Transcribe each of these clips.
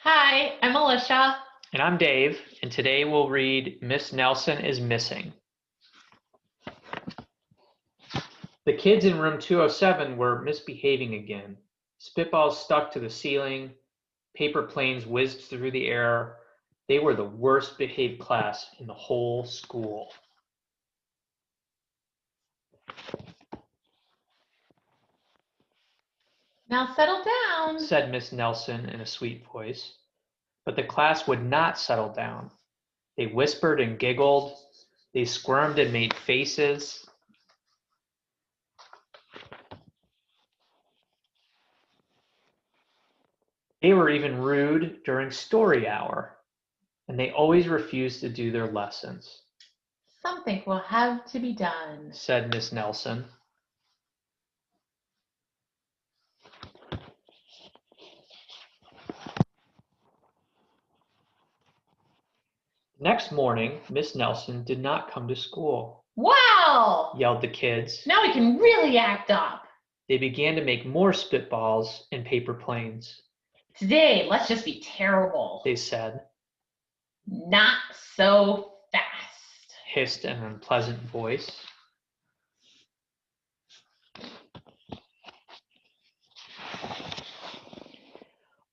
Hi, I'm Alicia. And I'm Dave, and today we'll read Miss Nelson is Missing. The kids in room 207 were misbehaving again. Spitballs stuck to the ceiling, paper planes whizzed through the air. They were the worst behaved class in the whole school. Now settle down, Said Miss Nelson in a sweet voice. But the class would not settle down. They whispered and giggled. They squirmed and made faces. They were even rude during story hour, and they always refused to do their lessons, Something will have to be done. said Miss Nelson. Next morning, Miss Nelson did not come to school. Wow! Yelled the kids. Now we can really act up. They began to make more spitballs and paper planes. Today, let's just be terrible. They said. Not so fast, hissed an unpleasant voice.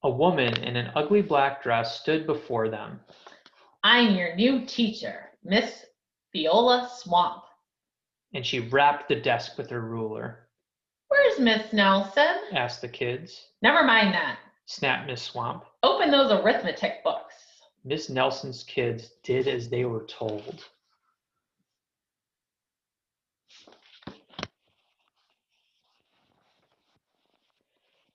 A woman in an ugly black dress stood before them. I'm your new teacher, Miss Viola Swamp. And she rapped the desk with her ruler. Where's Miss Nelson? Asked the kids. Never mind that. Snapped Miss Swamp. Open those arithmetic books. Miss Nelson's kids did as they were told.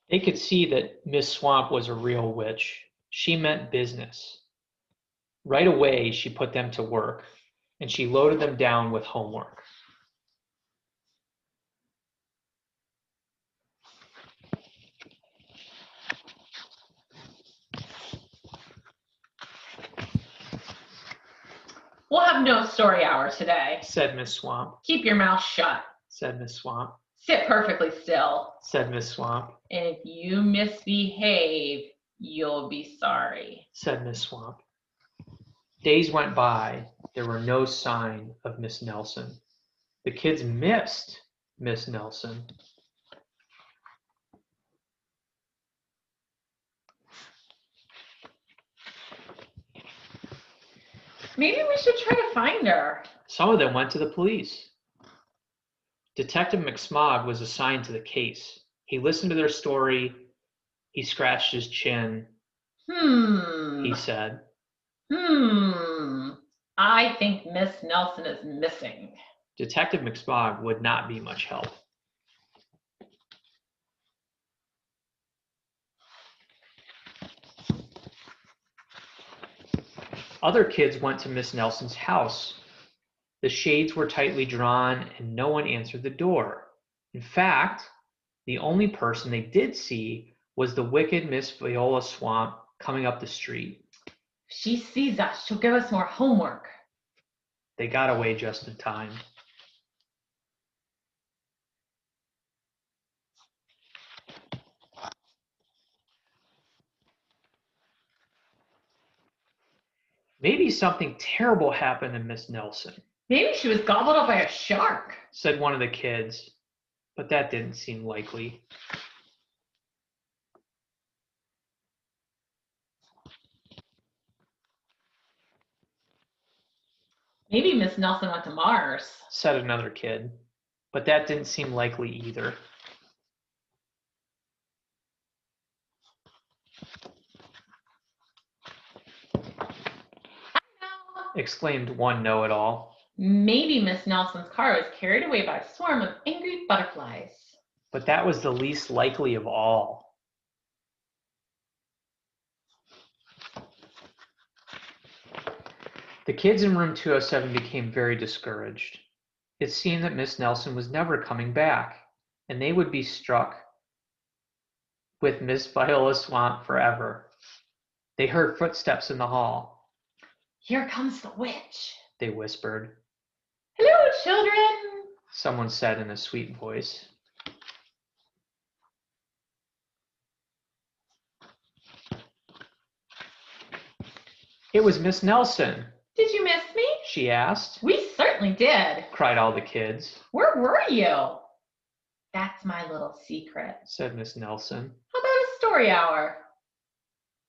They could see that Miss Swamp was a real witch. She meant business. Right away, she put them to work, and she loaded them down with homework. We'll have no story hour today, said Miss Swamp. Keep your mouth shut, said Miss Swamp. Sit perfectly still, said Miss Swamp. And if you misbehave, you'll be sorry, said Miss Swamp. Days went by. There were no sign of Miss Nelson. The kids missed Miss Nelson. Maybe we should try to find her. Some of them went to the police. Detective McSmog was assigned to the case. He listened to their story. He scratched his chin. He said. I think Miss Nelson is missing. Detective McSmog would not be much help. Other kids went to Miss Nelson's house. The shades were tightly drawn and no one answered the door. In fact, the only person they did see was the wicked Miss Viola Swamp coming up the street. If she sees us, she'll give us more homework. They got away just in time. Maybe something terrible happened to Miss Nelson. Maybe she was gobbled up by a shark, said one of the kids, but that didn't seem likely. Maybe Miss Nelson went to Mars, said another kid, but that didn't seem likely either. Exclaimed one know-it-all. Maybe Miss Nelson's car was carried away by a swarm of angry butterflies. But that was the least likely of all. The kids in room 207 became very discouraged. It seemed that Miss Nelson was never coming back, and they would be struck with Miss Viola Swamp forever. They heard footsteps in the hall. Here comes the witch, they whispered. Hello, children, someone said in a sweet voice. It was Miss Nelson. Did you miss me? She asked. We certainly did. Cried all the kids. Where were you? That's my little secret, said Miss Nelson. How about a story hour?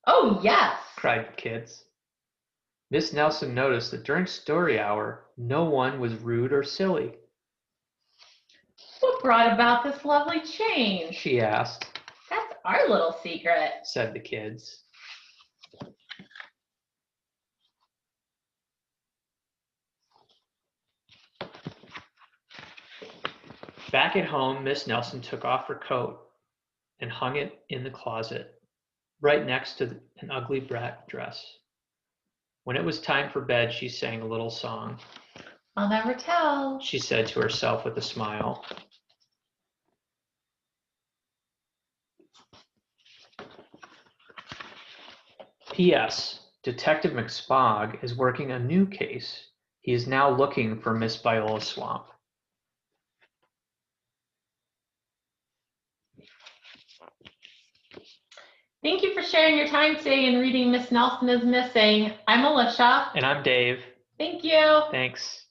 Oh, yes, cried the kids. Miss Nelson noticed that during story hour, no one was rude or silly. What brought about this lovely change? She asked. That's our little secret, said the kids. Back at home, Miss Nelson took off her coat and hung it in the closet, right next to an ugly black dress. When it was time for bed, she sang a little song. I'll never tell, she said to herself with a smile. P.S. Detective McSpog is working a new case. He is now looking for Miss Viola's swamp. Thank you for sharing your time today and reading Miss Nelson is Missing. I'm Alicia. And I'm Dave. Thank you. Thanks.